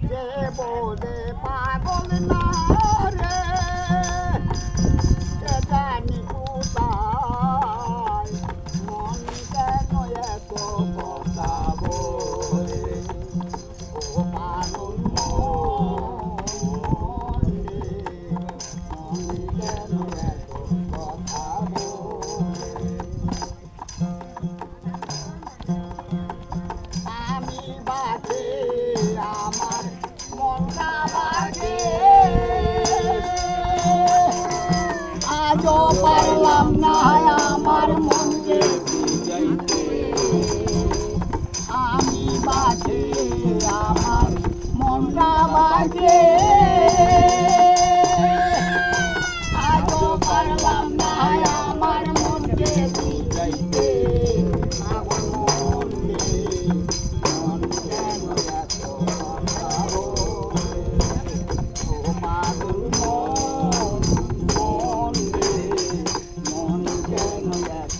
যে বোধে পাগল না রে সে জানি কোথায় মন কেন এত কথা বলে ও পাগল মন রে মন কেন এত কথা বলে আমি বাজে আমার মনটা বাজে আজও পারলাম না আমার মনকে বুঝাইতে আমি বাজে আমার মনটা বাজে আজও পারলাম না আমার মনকে বুঝাইতে আমার মনকে মন কেন এত কথা বলে ও পাগল মন মন রে মন কেন এত